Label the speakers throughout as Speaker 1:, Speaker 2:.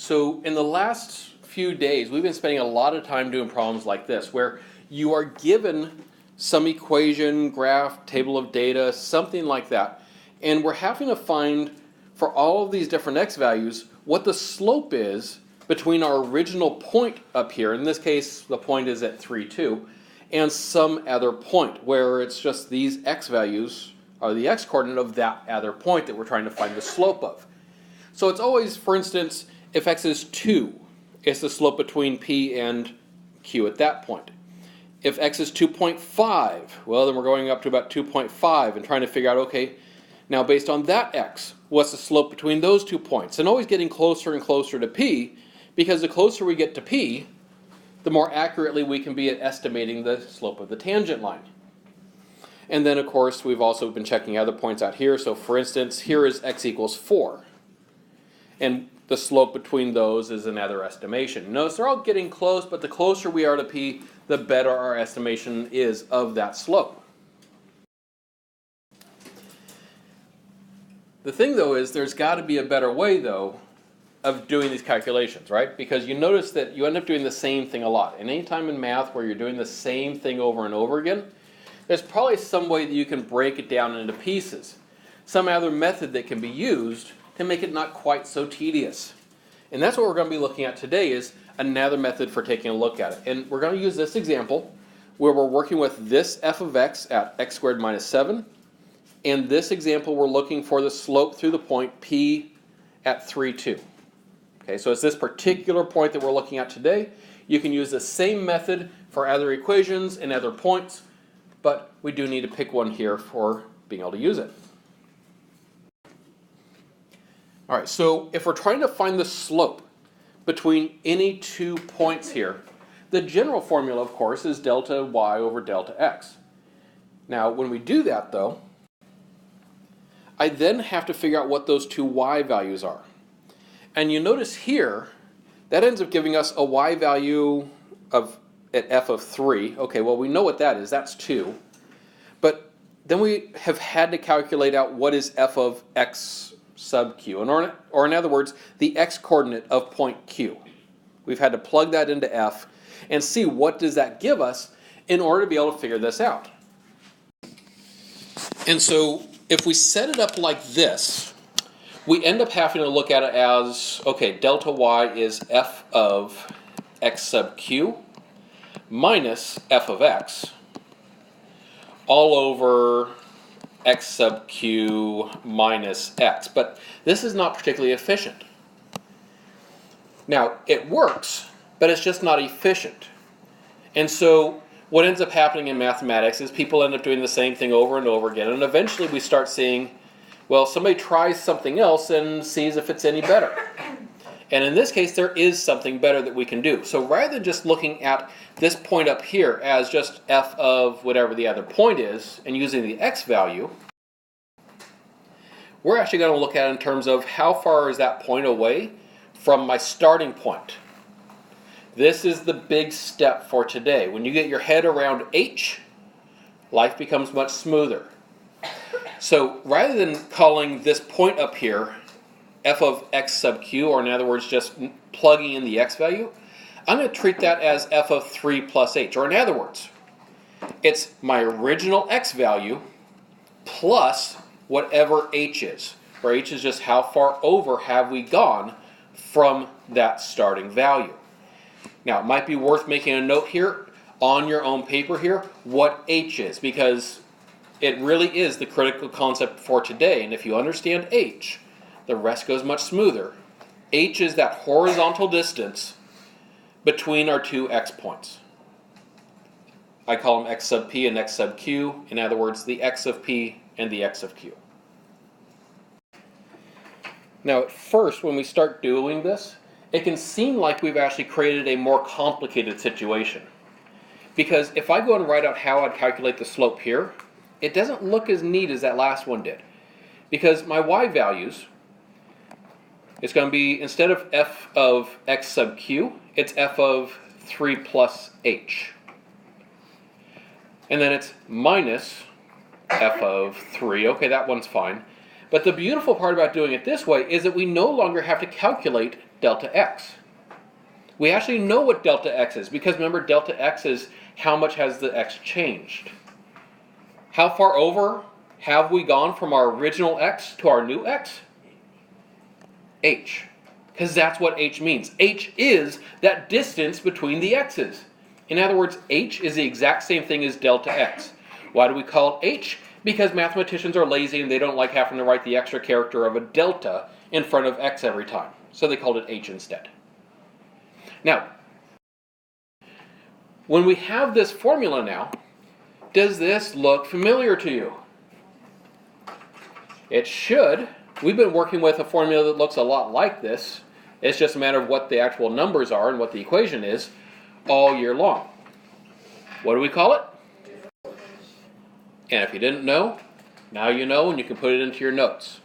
Speaker 1: So in the last few days, we've been spending a lot of time doing problems like this, where you are given some equation, graph, table of data, something like that, and we're having to find, for all of these different x values, what the slope is between our original point up here, in this case the point is at 3, 2, and some other point, where it's just these x values are the x-coordinate of that other point that we're trying to find the slope of. So it's always, for instance, if x is 2, it's the slope between p and q at that point. If x is 2.5, well, then we're going up to about 2.5 and trying to figure out, okay, now based on that x, what's the slope between those 2 points? And always getting closer and closer to p, because the closer we get to p, the more accurately we can be at estimating the slope of the tangent line. And then, of course, we've also been checking other points out here. So, for instance, here is x equals 4. And the slope between those is another estimation. Notice they're all getting close, but the closer we are to p, the better our estimation is of that slope. The thing, though, is there's got to be a better way, though, of doing these calculations, right? Because you notice that you end up doing the same thing a lot. And any time in math where you're doing the same thing over and over again, there's probably some way that you can break it down into pieces. Some other method that can be used to make it not quite so tedious. And that's what we're going to be looking at today, is another method for taking a look at it. And we're going to use this example where we're working with this f of x at x squared minus 7. In this example, we're looking for the slope through the point p at 3, 2. Okay, so it's this particular point that we're looking at today. You can use the same method for other equations and other points, but we do need to pick one here for being able to use it. All right, so if we're trying to find the slope between any 2 points here, the general formula, of course, is delta y over delta x. Now, when we do that, though, I then have to figure out what those 2 y values are. And you notice here, that ends up giving us a y value of at f of 3. Okay, well, we know what that is. That's 2. But then we have had to calculate out what is f of x sub q, or in other words, the x-coordinate of point q. We've had to plug that into f and see what does that give us in order to be able to figure this out. And so if we set it up like this, we end up having to look at it as, okay, delta y is f of x sub q minus f of x all over x sub q minus x. But this is not particularly efficient. Now, it works, but it's just not efficient. And so what ends up happening in mathematics is people end up doing the same thing over and over again. And eventually we start seeing, well, somebody tries something else and sees if it's any better. And in this case, there is something better that we can do. So rather than just looking at this point up here as just f of whatever the other point is and using the x value, we're actually going to look at it in terms of how far is that point away from my starting point. This is the big step for today. When you get your head around h, life becomes much smoother. So rather than calling this point up here f of x sub q, or in other words, just plugging in the x value, I'm going to treat that as f of 3 plus h. Or in other words, it's my original x value plus whatever h is, where h is just how far over have we gone from that starting value. Now, it might be worth making a note here on your own paper here what h is, because it really is the critical concept for today. And if you understand h, the rest goes much smoother. H is that horizontal distance between our 2 x points. I call them x sub p and x sub q. In other words, the x of p and the x of q. Now, at first, when we start doing this, it can seem like we've actually created a more complicated situation. Because if I go and write out how I'd calculate the slope here, it doesn't look as neat as that last one did. Because my y values, it's going to be, instead of f of x sub q, it's f of 3 plus h. And then it's minus f of 3. Okay, that one's fine. But the beautiful part about doing it this way is that we no longer have to calculate delta x. We actually know what delta x is, because remember, delta x is how much has the x changed. How far over have we gone from our original x to our new x? H. Because that's what h means. H is that distance between the x's. In other words, h is the exact same thing as delta x. Why do we call it h? Because mathematicians are lazy and they don't like having to write the extra character of a delta in front of x every time. So they called it h instead. Now, when we have this formula now, does this look familiar to you? It should. We've been working with a formula that looks a lot like this. It's just a matter of what the actual numbers are and what the equation is all year long. What do we call it? And if you didn't know, now you know, and you can put it into your notes.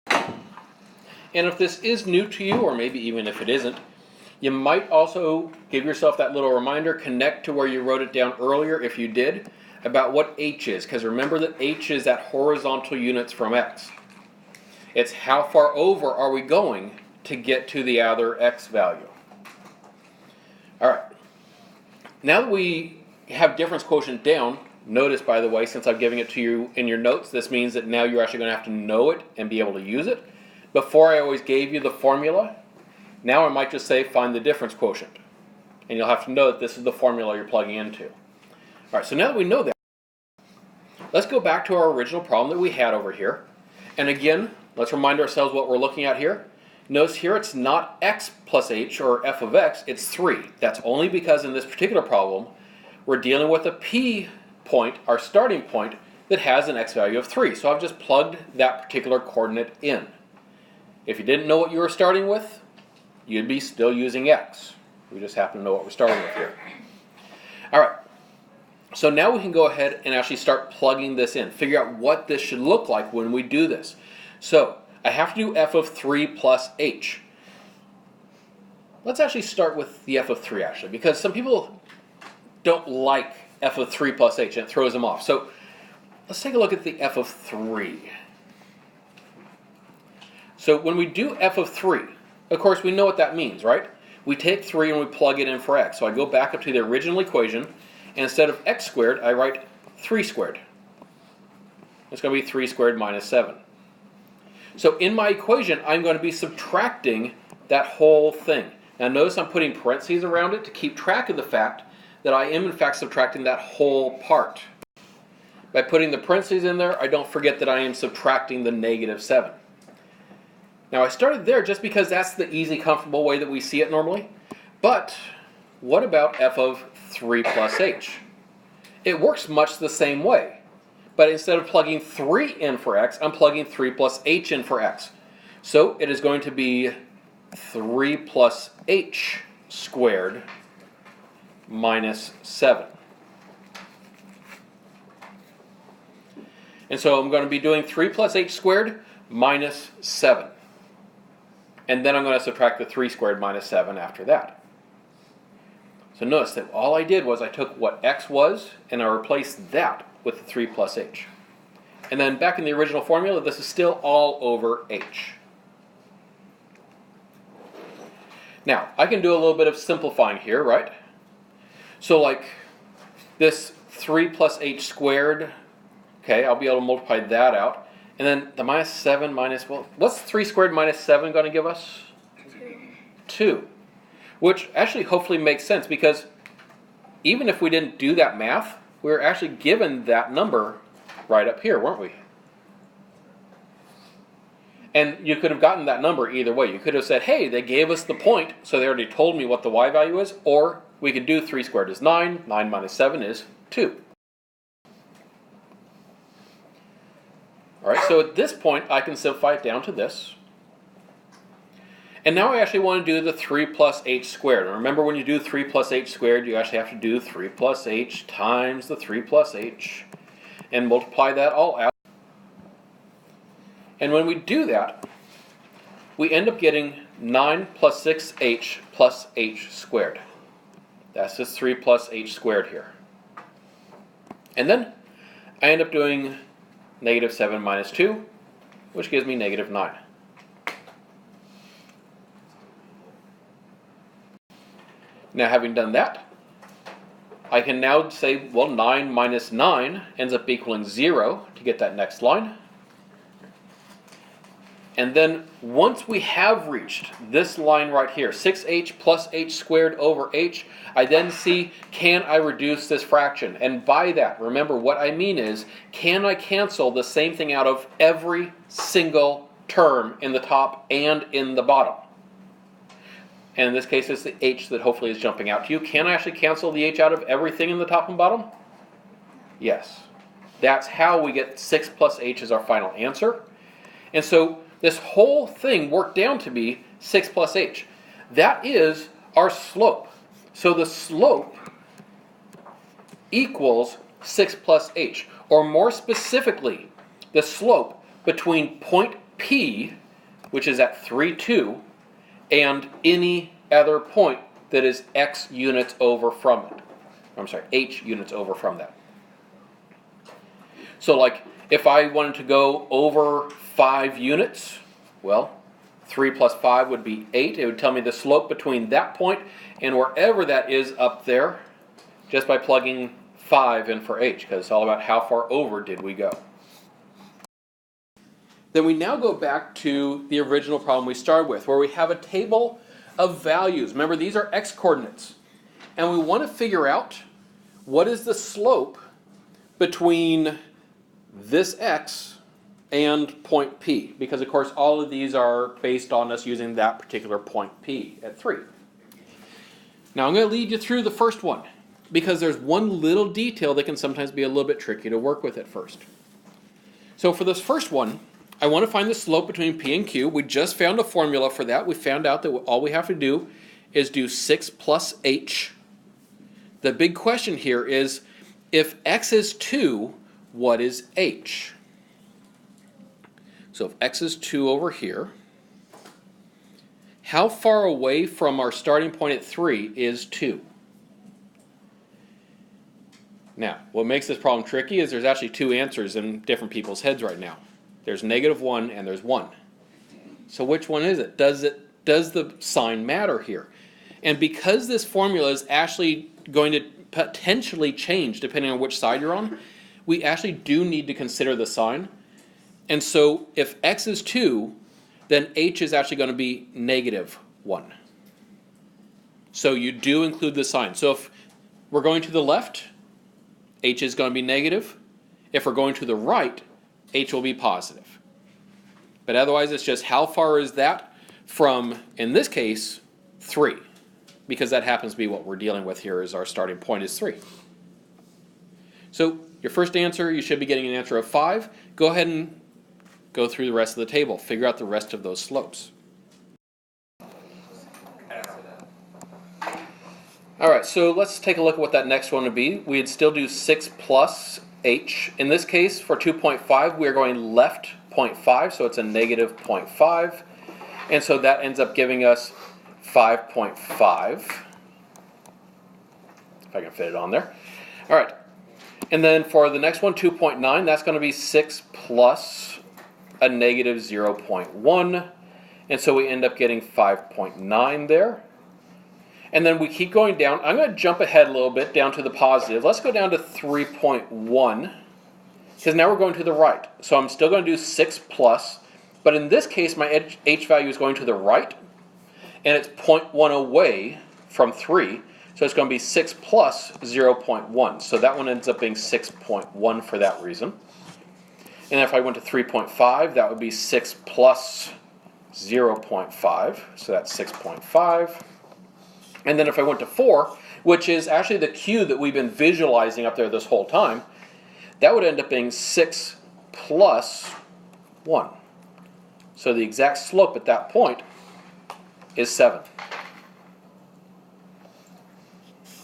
Speaker 1: And if this is new to you, or maybe even if it isn't, you might also give yourself that little reminder, connect to where you wrote it down earlier, if you did, about what h is. Because remember that h is that horizontal units from x. It's how far over are we going to get to the other x value. All right. Now that we have difference quotient down, notice, by the way, since I'm giving it to you in your notes, this means that now you're actually going to have to know it and be able to use it. Before I always gave you the formula, now I might just say find the difference quotient. And you'll have to know that this is the formula you're plugging into. All right, so now that we know that, let's go back to our original problem that we had over here. And again, let's remind ourselves what we're looking at here. Notice here it's not x plus h, or f of x, it's 3. That's only because in this particular problem, we're dealing with a p point, our starting point, that has an x value of 3. So I've just plugged that particular coordinate in. If you didn't know what you were starting with, you'd be still using x. We just happen to know what we're starting with here. All right. So now we can go ahead and actually start plugging this in. Figure out what this should look like when we do this. So I have to do f of 3 plus h. Let's actually start with the f of 3 actually, because some people don't like f of 3 plus h and it throws them off. So let's take a look at the f of 3. So when we do f of 3, of course we know what that means, right? We take 3 and we plug it in for x. So I go back up to the original equation, and instead of x squared, I write 3 squared. It's going to be 3 squared minus 7. So in my equation, I'm going to be subtracting that whole thing. Now notice I'm putting parentheses around it to keep track of the fact that I am in fact subtracting that whole part. By putting the parentheses in there, I don't forget that I am subtracting the negative 7. Now I started there just because that's the easy, comfortable way that we see it normally. But what about f of 3 plus h? It works much the same way. But instead of plugging 3 in for x, I'm plugging 3 plus h in for x. So it is going to be 3 plus h squared minus 7. And so I'm going to be doing 3 plus h squared minus 7. And then I'm going to subtract the 3 squared minus 7 after that. So notice that all I did was I took what x was and I replaced that with the 3 plus h. And then back in the original formula, this is still all over h. Now, I can do a little bit of simplifying here, right? So like this 3 plus h squared, okay, I'll be able to multiply that out. And then the minus 7 minus, well, what's 3 squared minus 7 going to give us? 2. Which actually hopefully makes sense, because even if we didn't do that math, we were actually given that number right up here, weren't we? And you could have gotten that number either way. You could have said, hey, they gave us the point, so they already told me what the y value is. Or we could do 3 squared is 9, 9 minus 7 is 2. All right, so at this point, I can simplify it down to this. And now I actually want to do the 3 plus h squared. And remember, when you do 3 plus h squared, you actually have to do 3 plus h times the 3 plus h and multiply that all out. And when we do that, we end up getting 9 plus 6h plus h squared. That's just 3 plus h squared here. And then I end up doing negative 7 minus 2, which gives me negative 9. Now, having done that, I can now say, well, 9 minus 9 ends up equaling 0 to get that next line. And then once we have reached this line right here, 6h plus h squared over h, I then see, can I reduce this fraction? And by that, remember what I mean is, can I cancel the same thing out of every single term in the top and in the bottom? And in this case, it's the h that hopefully is jumping out to you. Can I actually cancel the h out of everything in the top and bottom? Yes. That's how we get 6 plus h as our final answer. And so this whole thing worked down to be 6 plus h. That is our slope. So the slope equals 6 plus h. Or more specifically, the slope between point P, which is at 3, 2, and any other point that is x units over from it. I'm sorry, h units over from that. So like, if I wanted to go over 5 units, well, 3 plus 5 would be 8. It would tell me the slope between that point and wherever that is up there, just by plugging 5 in for h, because it's all about how far over did we go. Then we now go back to the original problem we started with, where we have a table of values. Remember, these are x-coordinates. And we want to figure out what is the slope between this x and point P, because of course all of these are based on us using that particular point P at 3. Now I'm going to lead you through the first one, because there's one little detail that can sometimes be a little bit tricky to work with at first. So for this first one, I want to find the slope between P and Q. We just found a formula for that. We found out that all we have to do is do 6 plus h. The big question here is, if x is 2, what is h? So if x is 2 over here, how far away from our starting point at 3 is 2? Now, what makes this problem tricky is there's actually 2 answers in different people's heads right now. There's -1 and there's 1. So which one is it? Does the sign matter here? And because this formula is actually going to potentially change depending on which side you're on, we actually do need to consider the sign. And so if x is 2, then h is actually going to be -1. So you do include the sign. So if we're going to the left, h is going to be negative. If we're going to the right, h will be positive. But otherwise, it's just how far is that from, in this case, 3. Because that happens to be what we're dealing with here, is our starting point is 3. So your first answer, you should be getting an answer of 5. Go ahead and go through the rest of the table. Figure out the rest of those slopes. Alright, so let's take a look at what that next one would be. We'd still do 6 plus h. In this case, for 2.5, we are going left 0.5, so it's a negative 0.5. And so that ends up giving us 5.5. If I can fit it on there. Alright, and then for the next one, 2.9, that's going to be 6 plus a negative 0.1. And so we end up getting 5.9 there. And then we keep going down. I'm going to jump ahead a little bit down to the positive. Let's go down to 3.1, because now we're going to the right. So I'm still going to do 6 plus, but in this case my h value is going to the right, and it's 0.1 away from 3, so it's going to be 6 plus 0.1. So that one ends up being 6.1 for that reason. And if I went to 3.5, that would be 6 plus 0.5, so that's 6.5. And then if I went to 4, which is actually the Q that we've been visualizing up there this whole time, that would end up being 6 plus 1. So the exact slope at that point is 7.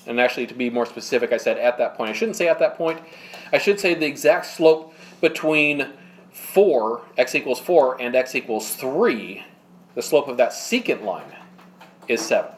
Speaker 1: And actually, to be more specific, I said at that point. I shouldn't say at that point. I should say the exact slope between 4, x equals 4, and x equals 3, the slope of that secant line, is 7.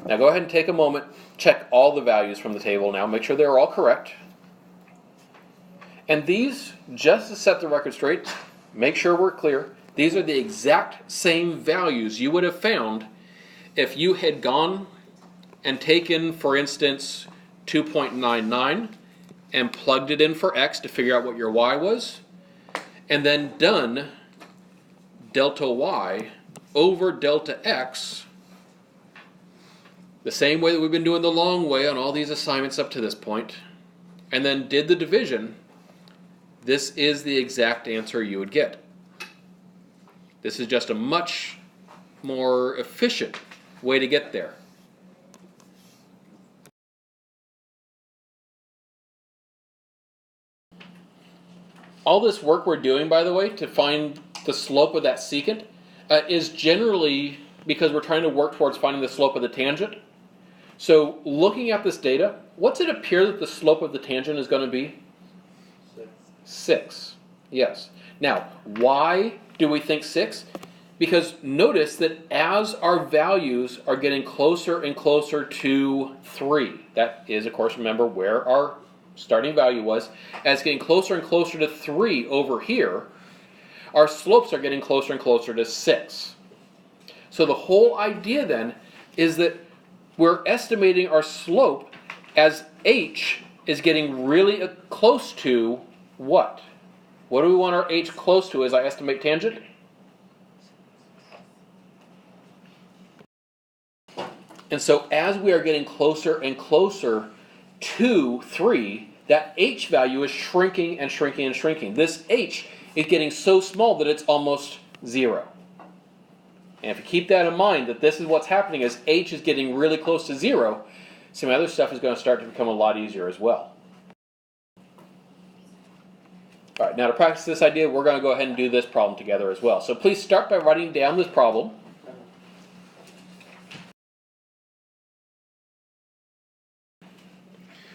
Speaker 1: Now go ahead and take a moment, check all the values from the table now, make sure they're all correct. And these, just to set the record straight, make sure we're clear, these are the exact same values you would have found if you had gone and taken, for instance, 2.99 and plugged it in for x to figure out what your y was, and then done delta y over delta x the same way that we've been doing the long way on all these assignments up to this point, and then did the division, this is the exact answer you would get. This is just a much more efficient way to get there. All this work we're doing, by the way, to find the slope of that secant is generally because we're trying to work towards finding the slope of the tangent. So looking at this data, what's it appear that the slope of the tangent is going to be? 6. Yes. Now, why do we think 6? Because notice that as our values are getting closer and closer to 3, that is, of course, remember where our starting value was, as getting closer and closer to 3 over here, our slopes are getting closer and closer to 6. So the whole idea then is that we're estimating our slope as h is getting really close to what? What do we want our h close to as I estimate tangent? And so as we are getting closer and closer to 3, that h value is shrinking and shrinking and shrinking. This h is getting so small that it's almost 0. And if you keep that in mind, that this is what's happening as h is getting really close to 0, some other stuff is going to start to become a lot easier as well. All right, now to practice this idea, we're going to go ahead and do this problem together as well. So please start by writing down this problem.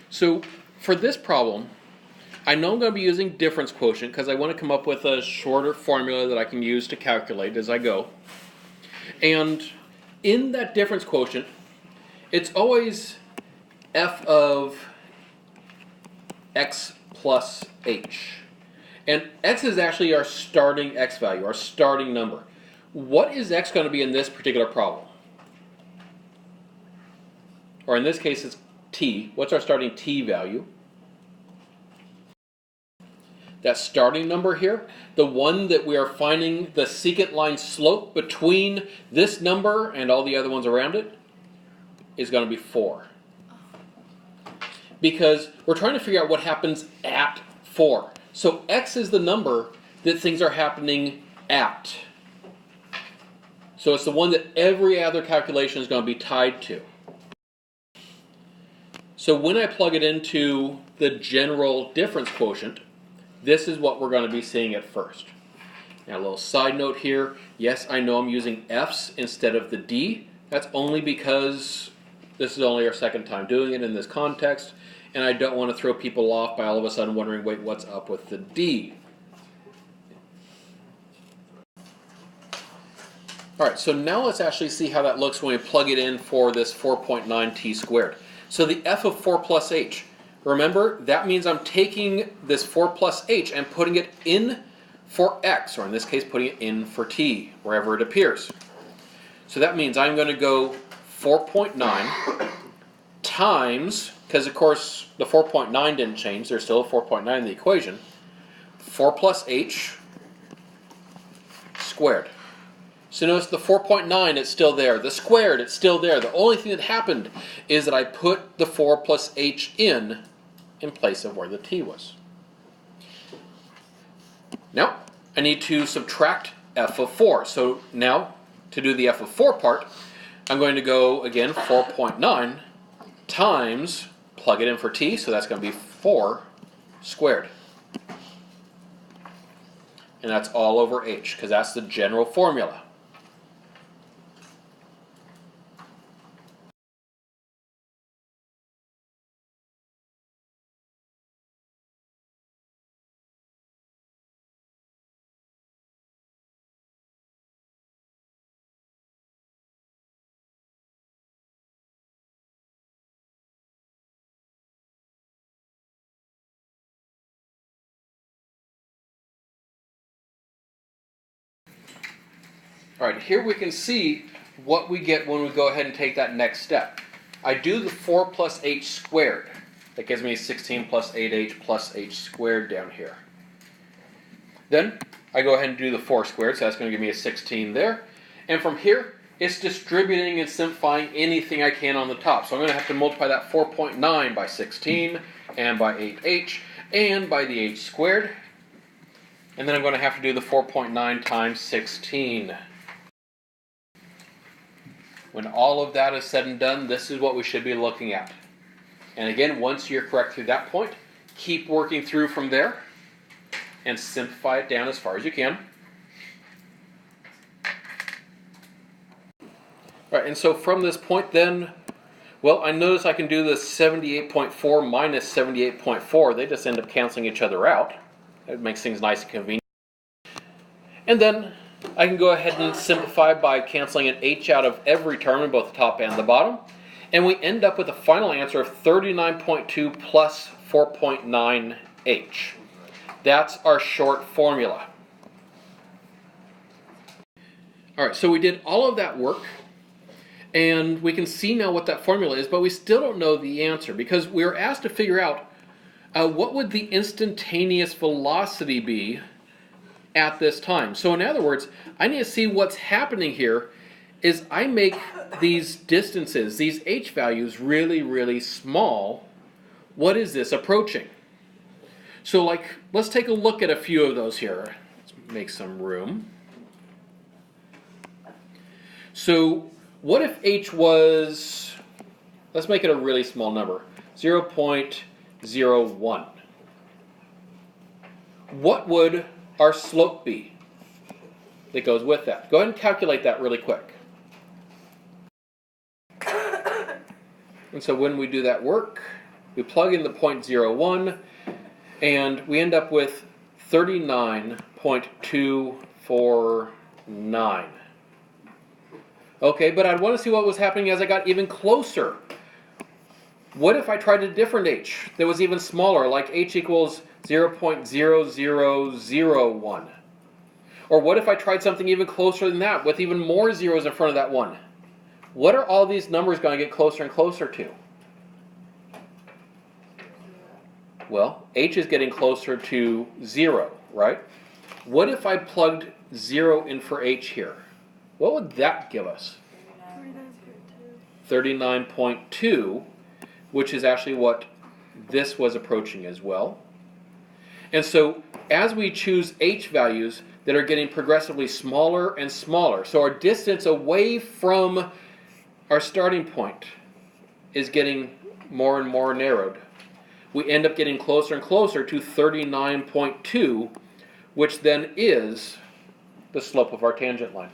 Speaker 1: So for this problem, I know I'm going to be using difference quotient because I want to come up with a shorter formula that I can use to calculate as I go. And in that difference quotient, it's always f of x plus h. And x is actually our starting x value, our starting number. What is x going to be in this particular problem? Or in this case, it's t. What's our starting t value? That starting number here, the one that we are finding the secant line slope between this number and all the other ones around it, is going to be 4. Because we're trying to figure out what happens at 4. So x is the number that things are happening at. So it's the one that every other calculation is going to be tied to. So when I plug it into the general difference quotient, this is what we're going to be seeing at first. Now a little side note here, yes, I know I'm using f's instead of the d. That's only because this is only our second time doing it in this context, and I don't want to throw people off by all of a sudden wondering, wait, what's up with the d? Alright, so now let's actually see how that looks when we plug it in for this 4.9 t squared. So the f of 4 plus h. Remember, that means I'm taking this 4 plus h and putting it in for x, or in this case, putting it in for t, wherever it appears. So that means I'm going to go 4.9 times, because of course the 4.9 didn't change, there's still a 4.9 in the equation, 4 plus h squared. So notice the 4.9, it's still there. The squared, it's still there. The only thing that happened is that I put the 4 plus h in place of where the t was. Now, I need to subtract f of 4. So now, to do the f of 4 part, I'm going to go, again, 4.9 times, plug it in for t, so that's going to be 4 squared. And that's all over h, because that's the general formula. All right, here we can see what we get when we go ahead and take that next step. I do the 4 plus h squared. That gives me 16 plus 8h plus h squared down here. Then I go ahead and do the 4 squared, so that's going to give me a 16 there. And from here, it's distributing and simplifying anything I can on the top. So I'm going to have to multiply that 4.9 by 16 and by 8h and by the h squared. And then I'm going to have to do the 4.9 times 16. When all of that is said and done, this is what we should be looking at. And again, once you're correct through that point, keep working through from there and simplify it down as far as you can. Right, and so from this point then, well, I notice I can do this 78.4 minus 78.4. They just end up canceling each other out. It makes things nice and convenient. And then I can go ahead and simplify by canceling an h out of every term in both the top and the bottom. And we end up with a final answer of 39.2 plus 4.9h. That's our short formula. All right, so we did all of that work. And we can see now what that formula is, but we still don't know the answer because we were asked to figure out what would the instantaneous velocity be at this time. So in other words, I need to see what's happening here is I make these distances, these h values really, really small. What is this approaching? So like, let's take a look at a few of those here. Let's make some room. So what if h was, let's make it a really small number, 0.01. What would our slope be that goes with that? Go ahead and calculate that really quick. And so when we do that work, we plug in the 0.01 and we end up with 39.249. Okay, but I'd want to see what was happening as I got even closer. What if I tried a different h that was even smaller, like h equals 0.0001? Or what if I tried something even closer than that, with even more zeros in front of that 1? What are all these numbers going to get closer and closer to? Well, h is getting closer to 0, right? What if I plugged 0 in for h here? What would that give us? 39.2, which is actually what this was approaching as well. And so as we choose h values that are getting progressively smaller and smaller, so our distance away from our starting point is getting more and more narrowed, we end up getting closer and closer to 39.2, which then is the slope of our tangent line.